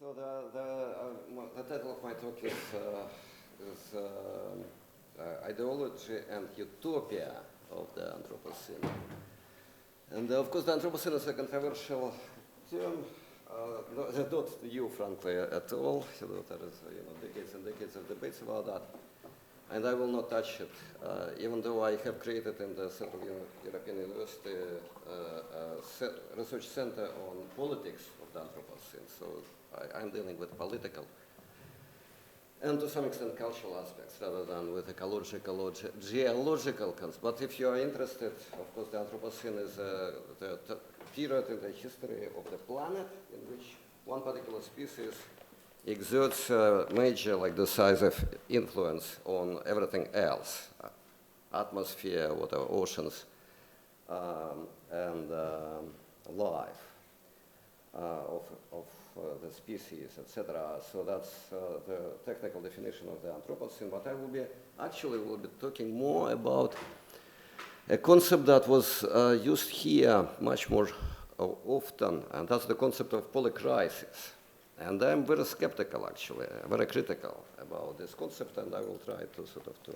So the title of my talk is Ideology and Utopia of the Anthropocene. And of course, the Anthropocene is a controversial term. Not new, frankly, at all. There is decades and decades of debates about that. And I will not touch it, even though I have created in the Central European University a research center on politics of the Anthropocene. So I'm dealing with political and to some extent cultural aspects rather than with ecological or geological concepts. But if you are interested, of course, the Anthropocene is the period in the history of the planet in which one particular species exerts major, decisive influence on everything else, atmosphere, water, oceans, and life of the species, etc. So that's the technical definition of the Anthropocene. But I will be talking more about a concept that was used here much more often, and that's the concept of polycrisis. And I'm very skeptical, actually, very critical about this concept, and I will try to to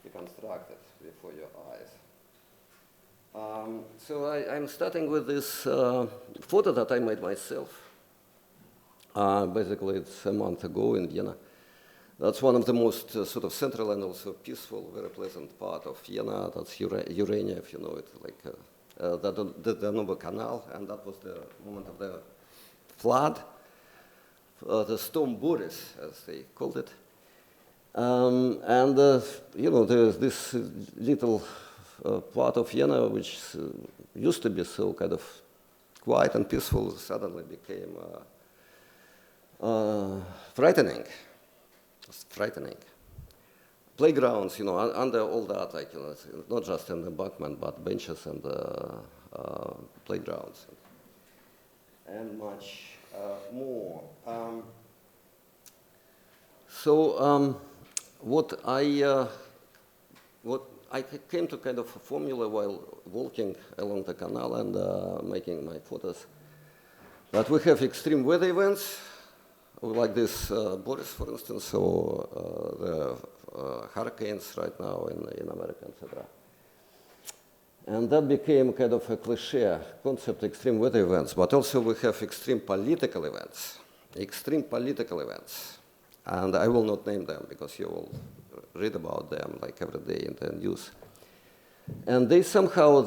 deconstruct it before your eyes. So I'm starting with this photo that I made myself. Basically, it's a month ago in Vienna. That's one of the most central and also peaceful, very pleasant part of Vienna. That's Urania, if you know it, the Danube Canal, and that was the moment of the flood. The storm Boris, as they called it. There's this little part of Vienna which used to be so kind of quiet and peaceful, suddenly became frightening. Frightening. Playgrounds, under all that, not just an embankment, but benches and playgrounds, and much more. What I came to kind of a formula while walking along the canal and making my photos, that we have extreme weather events, like this Boris, for instance, or the hurricanes right now in America, etc. And that became kind of a cliche concept, extreme weather events, but also we have extreme political events. Extreme political events. And I will not name them because you will read about them every day in the news. And they somehow,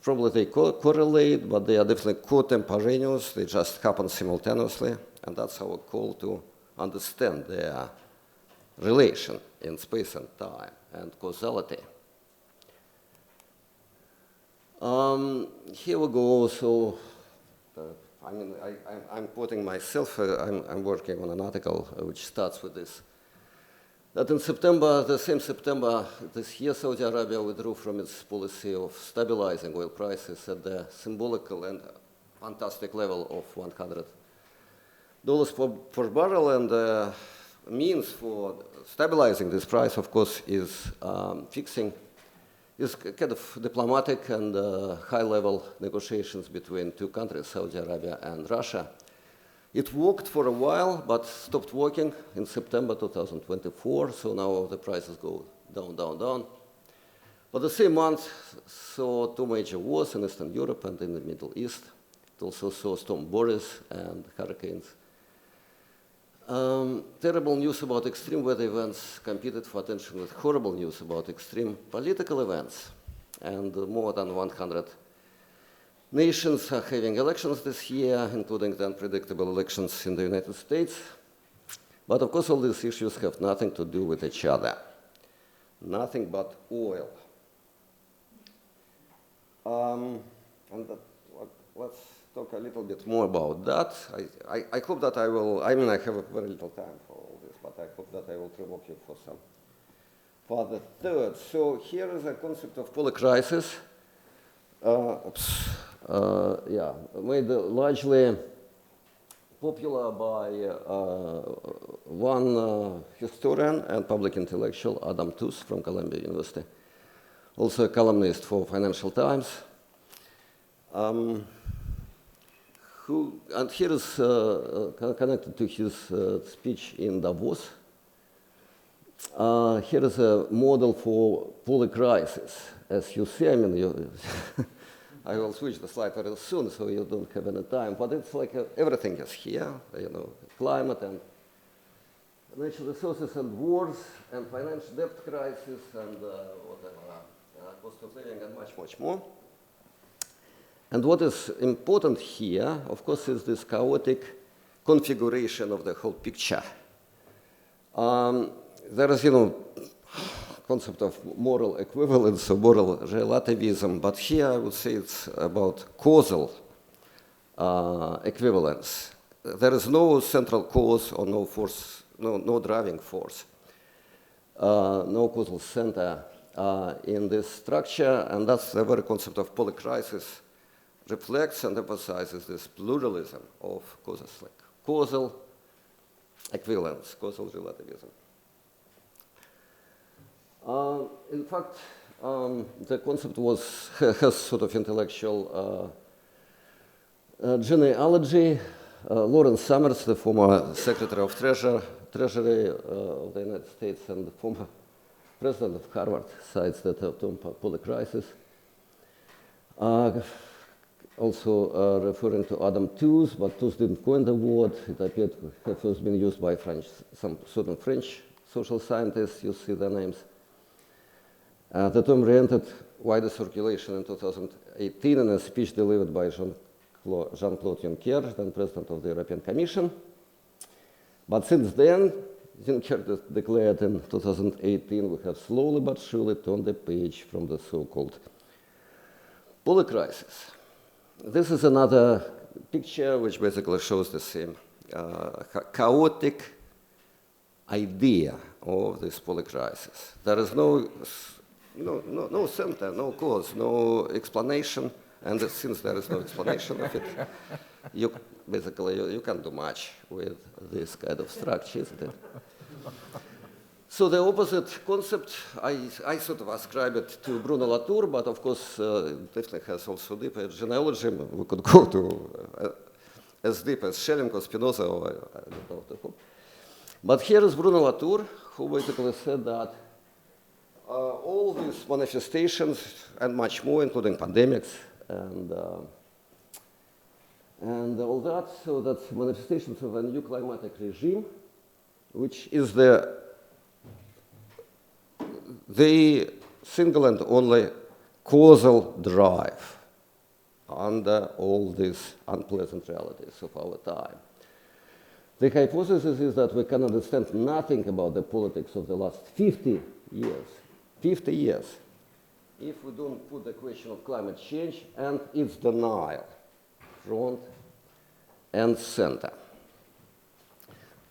probably correlate, but they are definitely contemporaneous. They just happen simultaneously. And that's our call to understand their relation in space and time and causality. Here we go. So, I'm quoting myself. I'm working on an article which starts with this. That in September, the same September this year, Saudi Arabia withdrew from its policy of stabilizing oil prices at the symbolical and fantastic level of $100 per barrel. And the means for stabilizing this price, of course, is kind of diplomatic and high-level negotiations between two countries, Saudi Arabia and Russia. It worked for a while, but stopped working in September 2024, so now the prices go down, down, down. But the same month saw two major wars in Eastern Europe and in the Middle East. It also saw Storm Boris and hurricanes. Terrible news about extreme weather events competed for attention with horrible news about extreme political events. And more than 100 nations are having elections this year, including the unpredictable elections in the United States. But of course, all these issues have nothing to do with each other. Nothing but oil. Let's talk a little bit more about that. I hope that I have very little time for all this, but I hope that I will provoke you for some further thoughts. So here is a concept of polycrisis. Made largely popular by one historian and public intellectual, Adam Tooze from Columbia University, also a columnist for Financial Times, and here is connected to his speech in Davos. Here is a model for polycrisis. As you see, I mean, I will switch the slide very soon, so you don't have any time. But it's like everything is here, you know, climate and natural resources and wars and financial debt crisis and whatever, cost of living and much, much more. And what is important here, of course, is this chaotic configuration of the whole picture. There is, you know, concept of moral equivalence or moral relativism, but here I would say it's about causal equivalence. There is no central cause or no force, no driving force, no causal center in this structure, and that's the very concept of polycrisis reflects and emphasizes this pluralism of causes, like causal equivalence, causal relativism. In fact, the concept has sort of intellectual genealogy. Lawrence Summers, the former Secretary of Treasury of the United States and the former president of Harvard, cites that term polycrisis. Also referring to Adam Tooze, but Tooze didn't coin the word. It appeared to have first been used by some certain French social scientists. You see their names. The term re-entered wider circulation in 2018 in a speech delivered by Jean-Claude Juncker, then president of the European Commission. But since then, Juncker declared in 2018, we have slowly but surely turned the page from the so-called polycrisis. This is another picture which basically shows the same chaotic idea of this polycrisis. There is no center, no cause, no explanation, and since there is no explanation of it, you can't do much with this kind of structure, isn't it? So the opposite concept, I sort of ascribe it to Bruno Latour, but of course definitely has also deeper genealogy. We could go to as deep as Schelling or Spinoza or I don't know who. But here is Bruno Latour, who basically said that all these manifestations and much more, including pandemics and all that, so that's manifestations of a new climatic regime, which is the single and only causal drive under all these unpleasant realities of our time. The hypothesis is that we can understand nothing about the politics of the last 50 years, if we don't put the question of climate change and its denial front and center.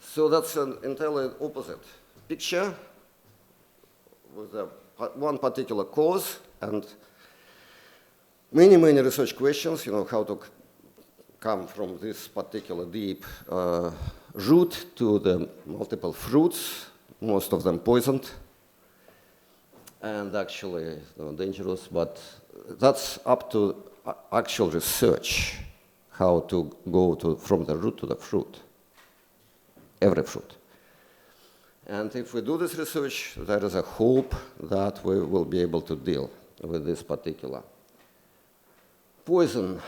So that's an entirely opposite picture with one particular cause and many, many research questions, you know, how to come from this particular deep root to the multiple fruits, most of them poisoned and actually dangerous, but that's up to actual research, how to go from the root to the fruit, every fruit. And if we do this research, there is a hope that we will be able to deal with this particular poison.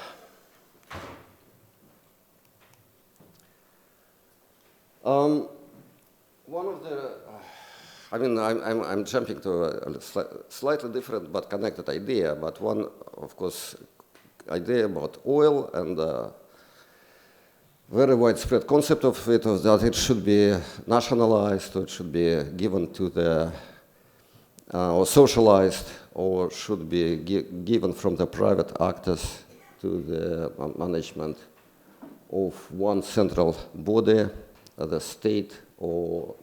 One of the, I'm jumping to a slightly different but connected idea, but one, of course, idea about oil and very widespread concept of it was that it should be nationalized, or it should be given to the, or socialized, or should be given from the private actors to the management of one central body, the state or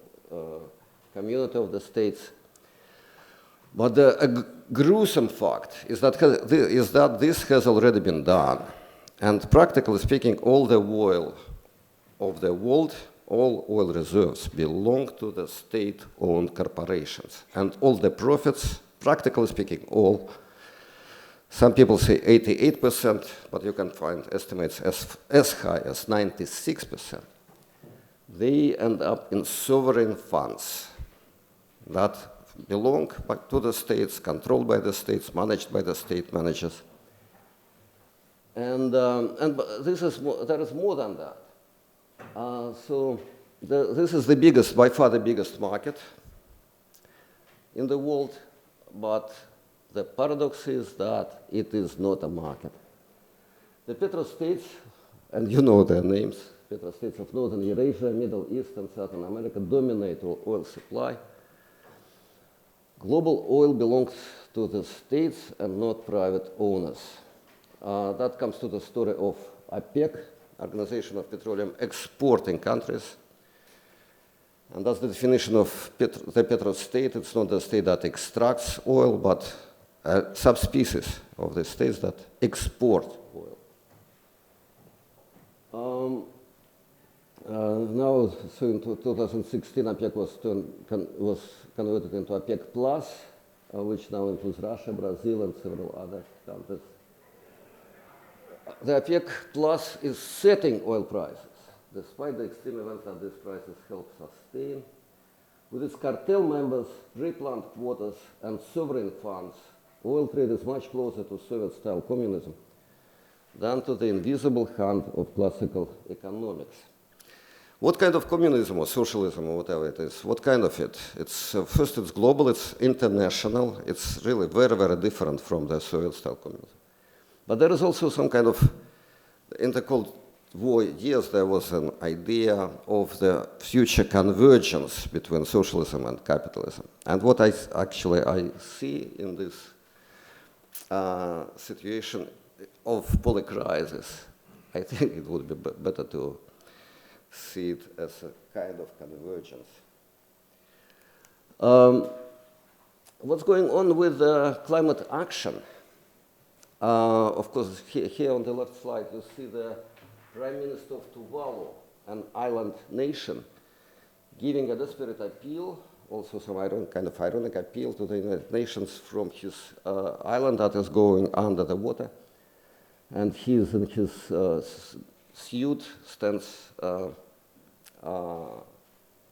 community of the states. But the gruesome fact is that this has already been done. And practically speaking, all the oil of the world, all oil reserves belong to the state-owned corporations. And all the profits, practically speaking, all Some people say 88%, but you can find estimates as high as 96%. They end up in sovereign funds that belong to the states, controlled by the states, managed by the state managers. And there is more than that. This is the biggest, by far the biggest market in the world, but the paradox is that it is not a market. The petrostates, and you know their names, petrostates of Northern Eurasia, Middle East, and Southern America dominate oil supply. Global oil belongs to the states and not private owners. That comes to the story of OPEC, Organization of Petroleum Exporting Countries. And that's the definition of the petrostate. It's not the state that extracts oil, but a subspecies of the states that export oil. Now, so in 2016, OPEC was converted into OPEC Plus, which now includes Russia, Brazil, and several other countries. The OPEC Plus is setting oil prices, despite the extreme events that these prices help sustain. With its cartel members, pre-planned quotas, and sovereign funds, oil trade is much closer to Soviet-style communism than to the invisible hand of classical economics. What kind of communism or socialism or whatever it is? What kind of it? First, it's global, it's international, it's really very, very different from the Soviet-style communism. But there is also some kind of, in the Cold War years, there was an idea of the future convergence between socialism and capitalism. And what I see in this situation of polycrisis, I think it would be better to see it as a kind of convergence. What's going on with climate action? Of course, here on the left slide, you see the Prime Minister of Tuvalu, an island nation, giving a desperate appeal, also some ironic appeal to the United Nations from his island that is going under the water. And he is in his suit, stands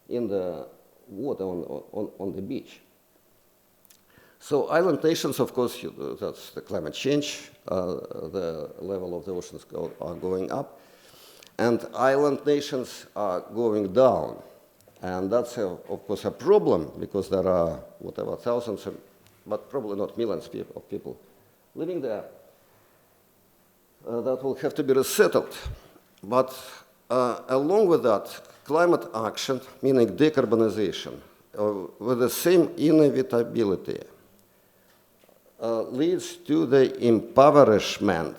in the water on the beach. So island nations, of course, that's the climate change. The level of the oceans are going up. And island nations are going down. And that's, of course, a problem, because there are, whatever, thousands, but probably not millions of people living there. That will have to be resettled. But along with that, climate action, meaning decarbonization, with the same inevitability, leads to the impoverishment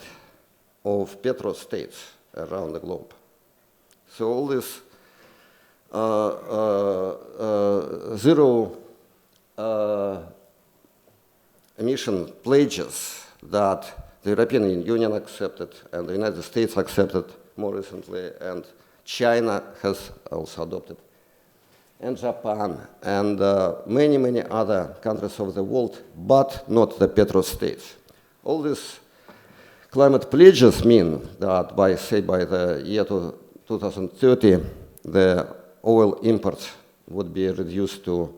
of petrostates around the globe. So all these zero emission pledges that the European Union accepted and the United States accepted more recently, and China has also adopted, and Japan, and many, many other countries of the world, but not the petrostates. All these climate pledges mean that by the year 2030, the oil imports would be reduced to,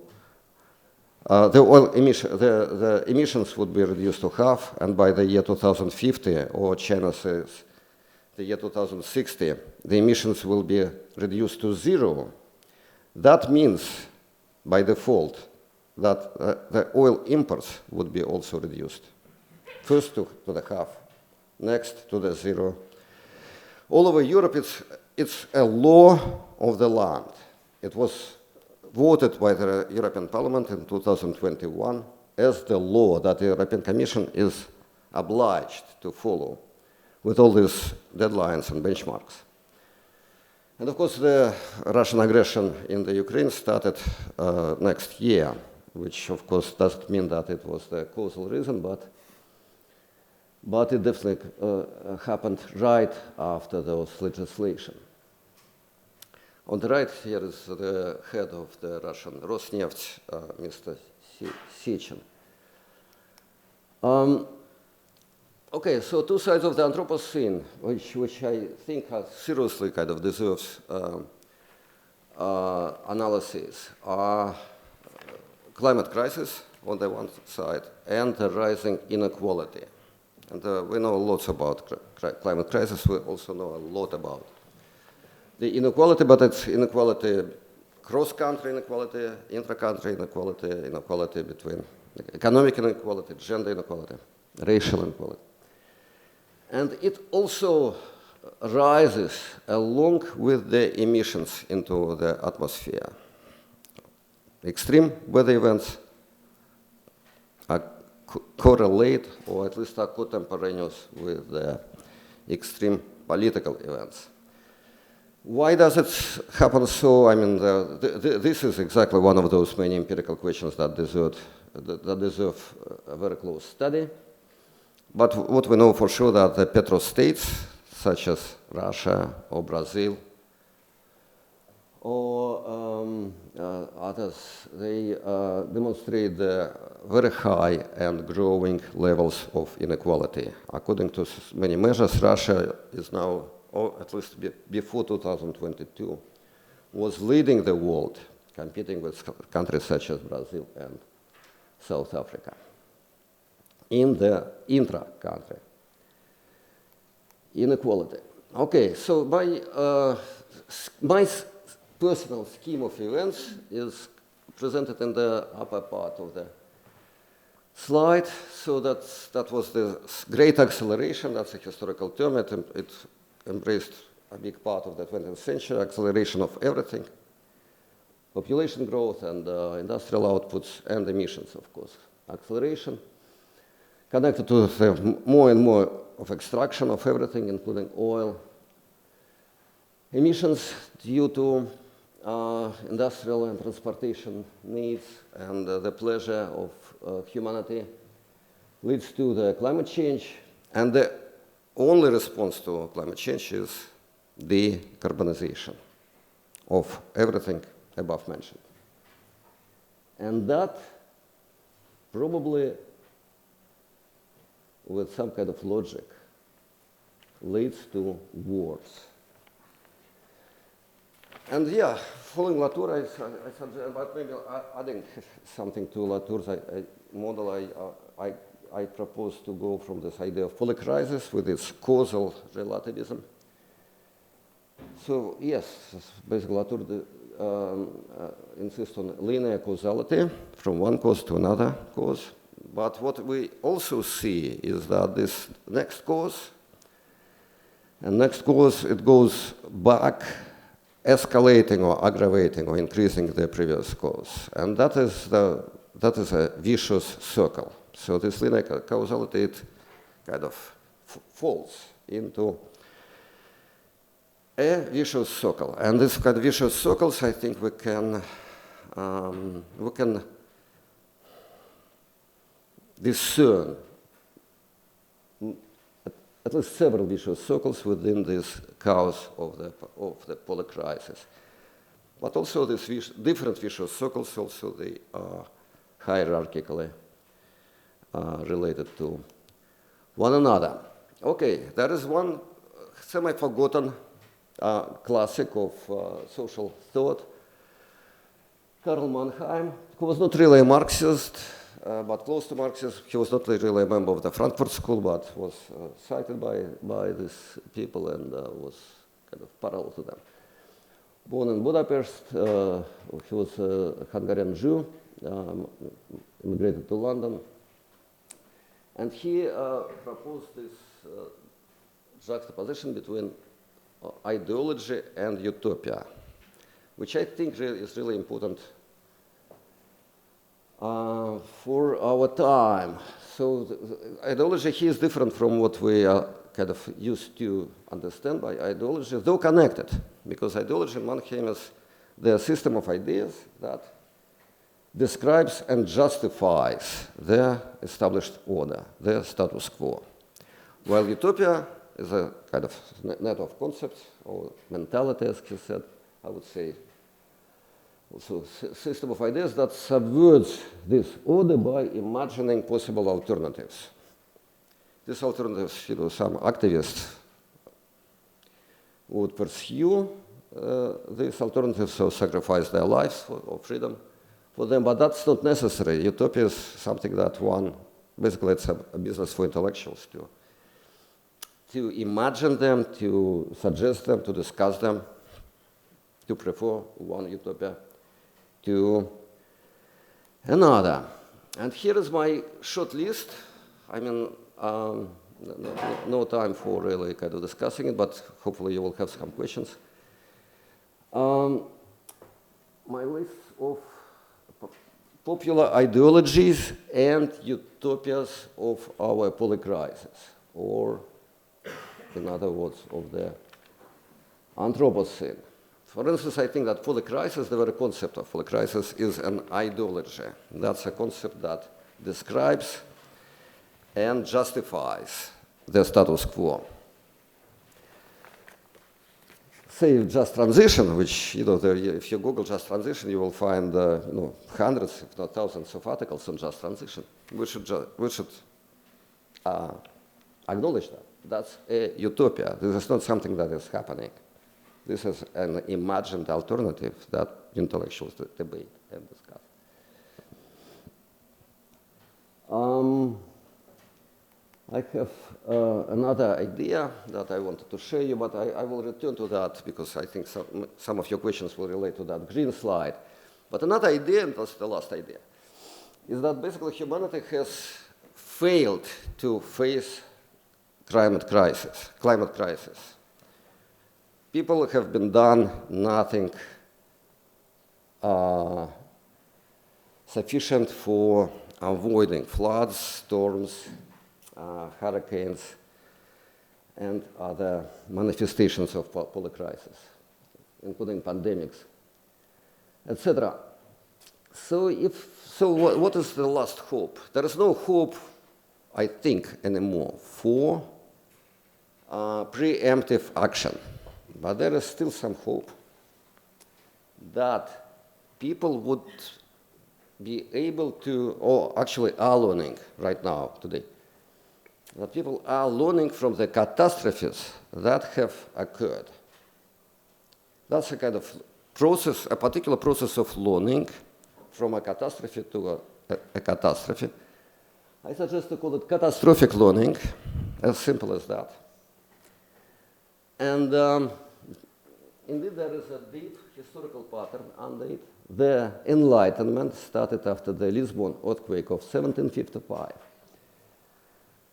the emissions would be reduced to half, and by the year 2050, or China says the year 2060, the emissions will be reduced to zero. That means, by default, that the oil imports would be also reduced. First to the half, next to the zero. All over Europe, it's a law of the land. It was voted by the European Parliament in 2021 as the law that the European Commission is obliged to follow, with all these deadlines and benchmarks. And of course, the Russian aggression in the Ukraine started next year, which of course doesn't mean that it was the causal reason, but it definitely happened right after those legislation. On the right here is the head of the Russian Rosneft, Mr. Sechin. Okay, so two sides of the Anthropocene, which I think seriously kind of deserves analysis, are climate crisis on the one side and the rising inequality. And we know lots about climate crisis. We also know a lot about the inequality, but it's inequality, cross-country inequality, intra-country inequality, inequality between economic inequality, gender inequality, racial inequality. And it also rises along with the emissions into the atmosphere. Extreme weather events are correlate, or at least are contemporaneous with the extreme political events. Why does it happen so? I mean, this is exactly one of those many empirical questions that deserve a very close study. But what we know for sure that the petrostates, such as Russia or Brazil or others, they demonstrate the very high and growing levels of inequality. According to many measures, Russia is now, or at least before 2022, was leading the world, competing with countries such as Brazil and South Africa in the intra-country inequality. Okay, so my personal scheme of events is presented in the upper part of the slide. So that was the great acceleration. That's a historical term. It embraced a big part of the 20th century, acceleration of everything, population growth and industrial outputs and emissions, of course. Acceleration connected to the more and more of extraction of everything, including oil. Emissions due to industrial and transportation needs and the pleasure of humanity leads to the climate change. And the only response to climate change is decarbonization of everything above mentioned. And that probably, with some kind of logic, leads to wars. And yeah, following Latour, I suggest, but maybe adding something to Latour's model, I propose to go from this idea of polycrisis with its causal relativism. So yes, basically Latour insists on linear causality from one cause to another cause. But what we also see is that this next cause, it goes back, escalating or aggravating or increasing the previous cause. And that is a vicious circle. So this linear causality, it kind of falls into a vicious circle. And this kind of vicious circles, I think we can discern at least several vicious circles within this cause of the polycrisis. But also these different vicious circles, also they are hierarchically related to one another. Okay, there is one semi-forgotten classic of social thought, Karl Mannheim, who was not really a Marxist, but close to Marxism. He was not really a member of the Frankfurt School, but was cited by these people and was kind of parallel to them. Born in Budapest, he was a Hungarian Jew, immigrated to London, and he proposed this juxtaposition between ideology and utopia, which I think is really important for our time. So ideology here is different from what we are kind of used to understand by ideology, though connected, because ideology in Mannheim is the system of ideas that describes and justifies their established order, their status quo. While utopia is a kind of net of concepts or mentality, as he said, I would say, also a system of ideas that subverts this order by imagining possible alternatives. these alternatives, some activists would pursue these alternatives, so sacrifice their lives for freedom for them, but that's not necessary. Utopia is something that basically it's a business for intellectuals to imagine them, to suggest them, to discuss them, to prefer one utopia to another. And here is my short list. I mean, no time for really kind of discussing it, but hopefully you will have some questions. My list of popular ideologies and utopias of our polycrisis, or in other words, of the Anthropocene. For instance, I think that polycrisis, the very concept of polycrisis, is an ideology. That's a concept that describes and justifies the status quo. Say just transition, which, if you Google just transition, you will find hundreds, if not thousands of articles on just transition. We should acknowledge that. That's a utopia. This is not something that is happening. This is an imagined alternative that intellectuals debate and discuss. I have another idea that I wanted to show you, but I will return to that because I think some of your questions will relate to that green slide. But another idea, and that's the last idea, is that basically humanity has failed to face climate crisis. People have been done nothing sufficient for avoiding floods, storms, hurricanes, and other manifestations of polycrisis, including pandemics, etc. So what is the last hope? There is no hope, I think, anymore for preemptive action. But there is still some hope that people would be able to, or actually are learning right now, today, that people are learning from the catastrophes that have occurred. That's a kind of process, a particular process of learning from a catastrophe to a catastrophe. I suggest to call it catastrophic learning, as simple as that. And indeed, there is a deep historical pattern under it. The Enlightenment started after the Lisbon earthquake of 1755,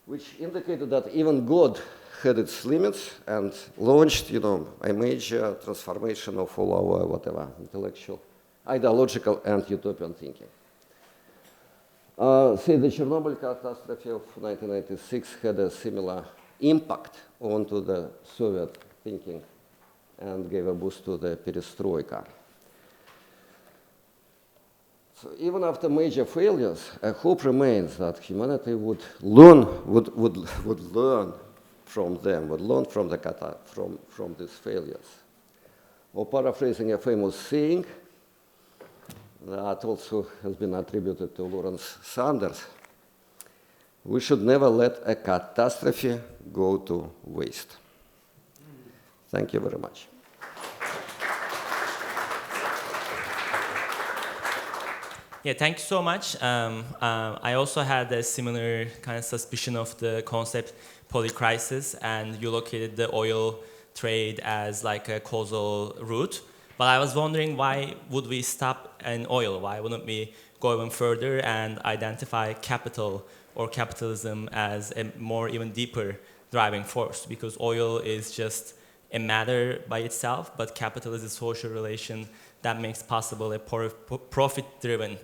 which indicated that even God had its limits and launched, a major transformation of all our, intellectual, ideological, and utopian thinking. The Chernobyl catastrophe of 1996 had a similar impact onto the Soviet thinking and gave a boost to the perestroika. So even after major failures, a hope remains that humanity would learn from them, would learn from these failures. Or paraphrasing a famous saying that also has been attributed to Lawrence Sanders, we should never let a catastrophe go to waste. Thank you very much. Yeah, thank you so much. I also had a similar kind of suspicion of the concept polycrisis, and you located the oil trade as like a causal root. But I was wondering, why would we stop in oil? Why wouldn't we go even further and identify capital or capitalism as a more even deeper driving force? Because oil is just a matter by itself, but capital is a social relation that makes possible a profit-driven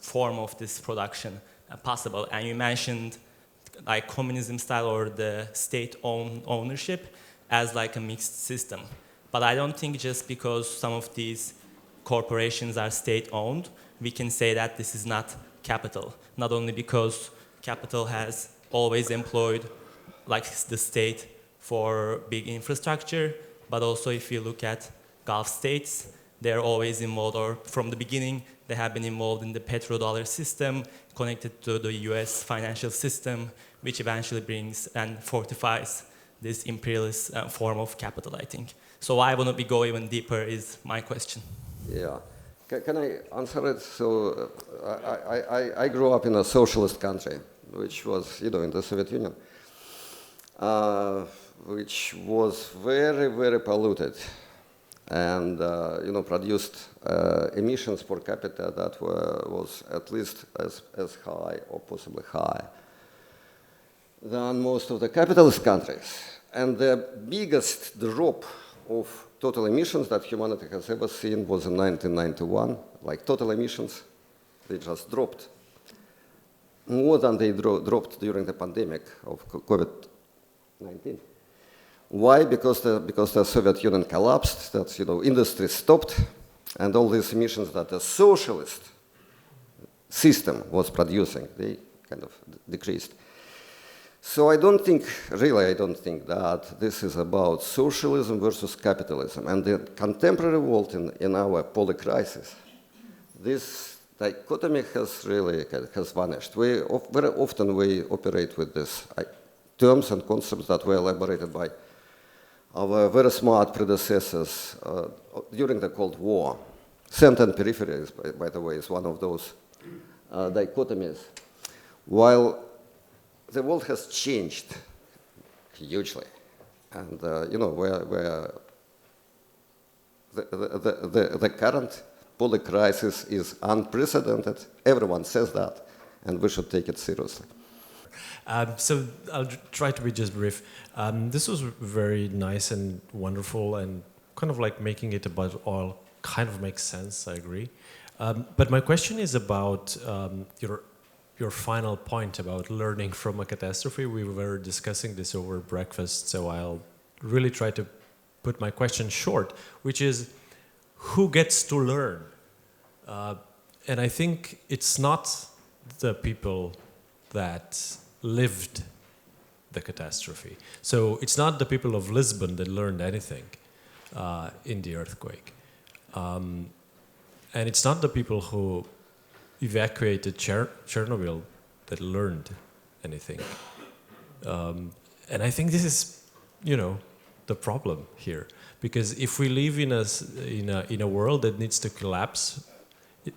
form of this production possible. And you mentioned like communism style or the state-owned ownership as like a mixed system. But I don't think just because some of these corporations are state-owned, we can say that this is not capital. Not only because capital has always employed like the state for big infrastructure, but also if you look at Gulf states, they're always involved, or from the beginning, they have been involved in the petrodollar system, connected to the US financial system, which eventually brings and fortifies this imperialist form of capital, I think. So why wouldn't we go even deeper is my question. Yeah. Can I answer it? So I grew up in a socialist country, which was, in the Soviet Union, which was very, very polluted and, produced emissions per capita that was at least as high or possibly high than most of the capitalist countries. And the biggest drop of total emissions that humanity has ever seen was in 1991. Like total emissions, they just dropped more than they dropped during the pandemic of COVID-19. Why? Because the Soviet Union collapsed, that industry stopped, and all these emissions that the socialist system was producing, they kind of decreased. So I don't think that this is about socialism versus capitalism. And the contemporary world in our polycrisis, this dichotomy has vanished. Very often we operate with these terms and concepts that were elaborated by our very smart predecessors during the Cold War. Center and periphery, by the way, is one of those dichotomies. While the world has changed hugely, and where the current polycrisis is unprecedented. Everyone says that, and we should take it seriously. So I'll try to be just brief. This was very nice and wonderful, and kind of like making it about all kind of makes sense. I agree. But my question is about your final point about learning from a catastrophe. We were discussing this over breakfast, so I'll really try to put my question short, which is, who gets to learn? And I think it's not the people that lived the catastrophe. So it's not the people of Lisbon that learned anything in the earthquake. And it's not the people who evacuated Chernobyl that learned anything. And I think this is, the problem here. Because if we live in a world that needs to collapse,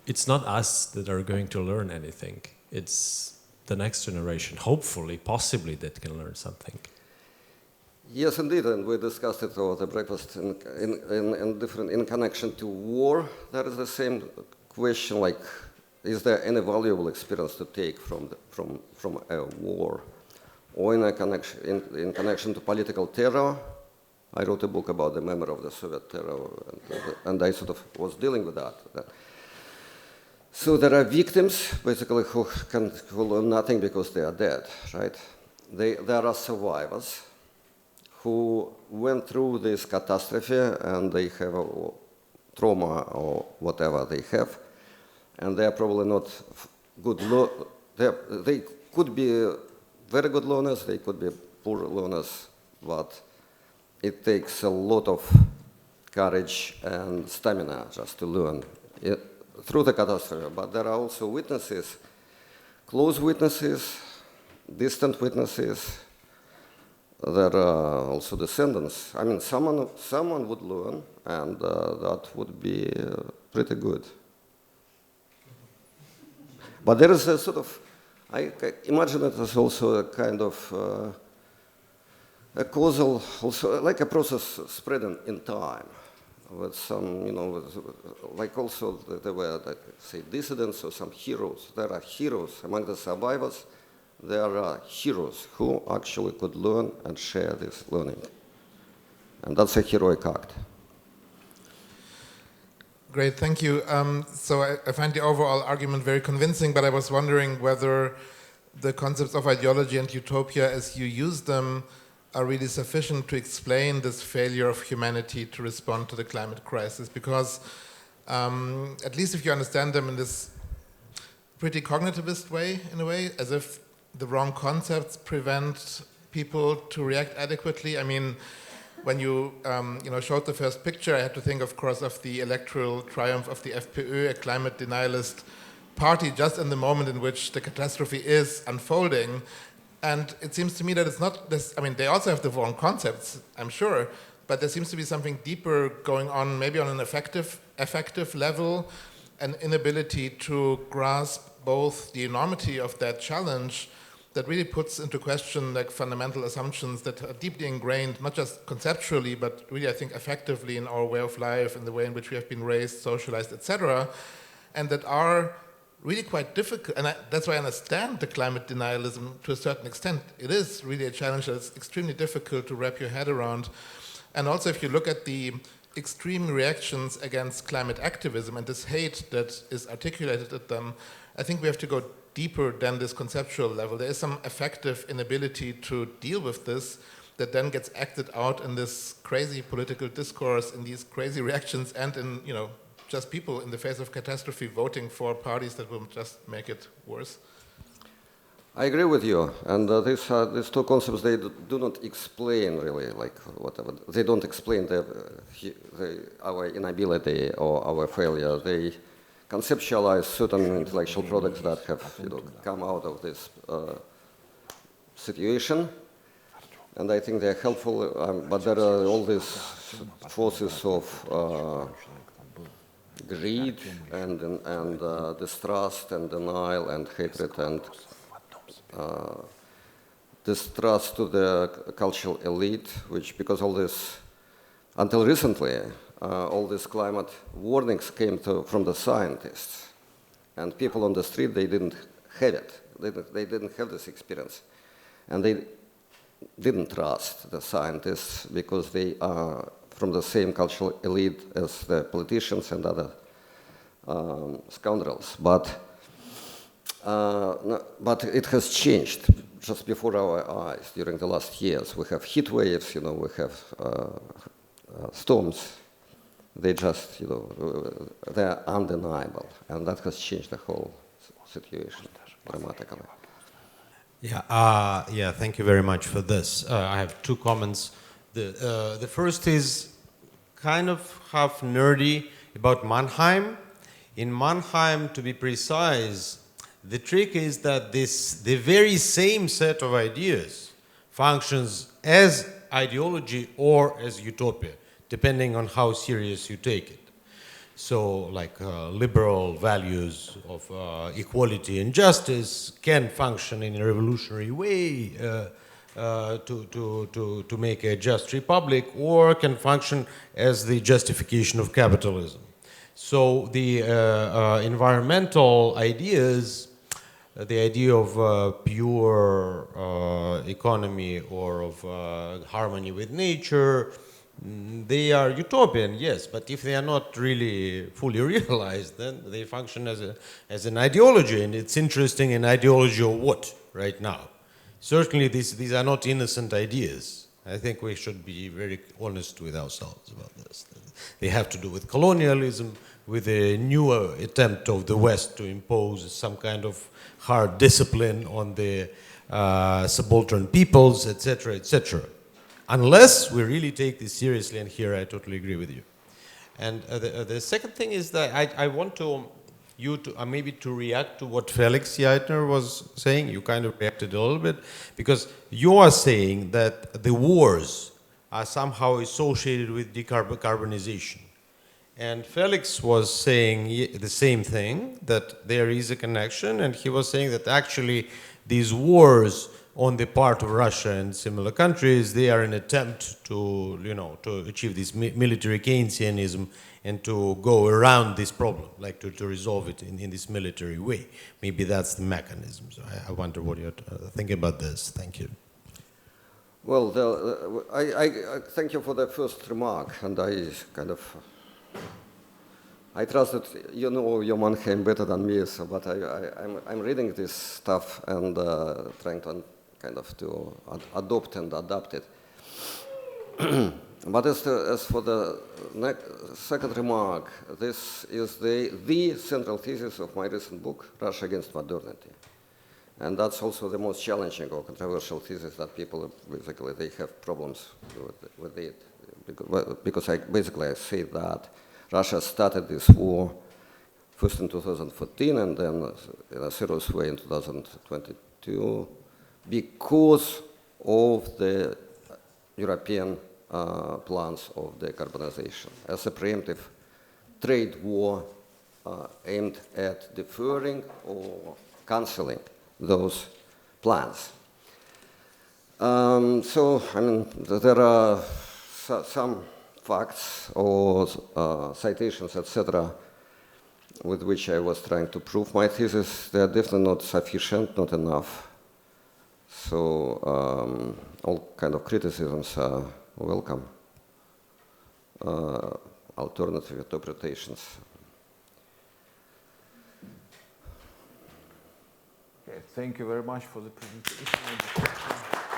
it's not us that are going to learn anything. It's the next generation, hopefully, possibly, that can learn something. Yes, indeed, and we discussed it over the breakfast in connection to war. There is the same question, like, is there any valuable experience to take from a war, or in connection to political terror? I wrote a book about the memory of the Soviet terror, and I sort of was dealing with that. So there are victims, basically, who learn nothing because they are dead, right? There are survivors who went through this catastrophe and they have a trauma or whatever they have, and they are probably not good. They could be very good learners, they could be poor learners, but it takes a lot of courage and stamina just to learn through the catastrophe. But there are also witnesses, close witnesses, distant witnesses. There are also descendants. I mean, someone would learn, and that would be pretty good. But there is a sort of, I imagine it as also a kind of a causal, also like a process spreading in time, with some, like also there were, like, say, dissidents or some heroes. There are heroes among the survivors. There are heroes who actually could learn and share this learning. And that's a heroic act. Great, thank you. So I find the overall argument very convincing, but I was wondering whether the concepts of ideology and utopia, as you use them, are really sufficient to explain this failure of humanity to respond to the climate crisis. Because at least if you understand them in this pretty cognitivist way, in a way, as if the wrong concepts prevent people to react adequately. I mean, when you showed the first picture, I had to think, of course, of the electoral triumph of the FPÖ, a climate denialist party, just in the moment in which the catastrophe is unfolding. And it seems to me that it's not this. I mean, they also have the wrong concepts, I'm sure, but there seems to be something deeper going on, maybe on an affective level, an inability to grasp both the enormity of that challenge that really puts into question like fundamental assumptions that are deeply ingrained, not just conceptually, but really, I think, effectively in our way of life, in the way in which we have been raised, socialized, etc., and that are really quite difficult. And that's why I understand the climate denialism to a certain extent. It is really a challenge that is extremely difficult to wrap your head around. And also, if you look at the extreme reactions against climate activism and this hate that is articulated at them, I think we have to go deeper than this conceptual level. There is some effective inability to deal with this that then gets acted out in this crazy political discourse, in these crazy reactions, and in, just people in the face of catastrophe voting for parties that will just make it worse. I agree with you, and these two concepts, they do not explain really, like whatever. They don't explain our inability or our failure. They conceptualize certain intellectual products that have come out of this situation, and I think they're helpful. But there are all these forces of greed and distrust and denial and hatred and distrust to the cultural elite, which, because all this, until recently, all these climate warnings came from the scientists, and people on the street, they didn't have it. They didn't have this experience, and they didn't trust the scientists because they are from the same cultural elite as the politicians and other scoundrels. But it has changed just before our eyes during the last years. We have heat waves, we have storms. They just, they're undeniable, and that has changed the whole situation dramatically. Yeah, thank you very much for this. I have two comments. The first is kind of half nerdy about Mannheim. In Mannheim, to be precise, the trick is that the very same set of ideas functions as ideology or as utopia, depending on how serious you take it. So, like liberal values of equality and justice can function in a revolutionary way to make a just republic, or can function as the justification of capitalism. So the environmental ideas, the idea of pure economy or of harmony with nature, they are utopian, yes, but if they are not really fully realized, then they function as an ideology, and it's interesting, an ideology of what right now? Certainly these are not innocent ideas. I think we should be very honest with ourselves about this. They have to do with colonialism, with a new attempt of the West to impose some kind of hard discipline on the subaltern peoples, etc., etc. Unless we really take this seriously, and here I totally agree with you. And the second thing is that I want you to maybe to react to what Felix Geithner was saying. You kind of reacted a little bit, because you are saying that the wars are somehow associated with decarbonization. And Felix was saying the same thing, that there is a connection, and he was saying that actually these wars on the part of Russia and similar countries, they are an attempt to, to achieve this military Keynesianism and to go around this problem, like to resolve it in this military way. Maybe that's the mechanism. So I wonder what you're thinking about this. Thank you. Well, I thank you for the first remark, and I trust that you know your Mannheim better than me, so, but I'm reading this stuff and trying to to adopt and adapt it. But as for the second remark, this is the central thesis of my recent book, Russia Against Modernity. And that's also the most challenging or controversial thesis that people basically they have problems with it. Because I say that Russia started this war first in 2014 and then in a serious way in 2022 because of the European plans of decarbonization as a preemptive trade war aimed at deferring or cancelling those plans. So, I mean, there are some facts or citations, etc., with which I was trying to prove my thesis. They are definitely not sufficient, not enough. So all kind of criticisms are welcome. Alternative interpretations. Okay, thank you very much for the presentation.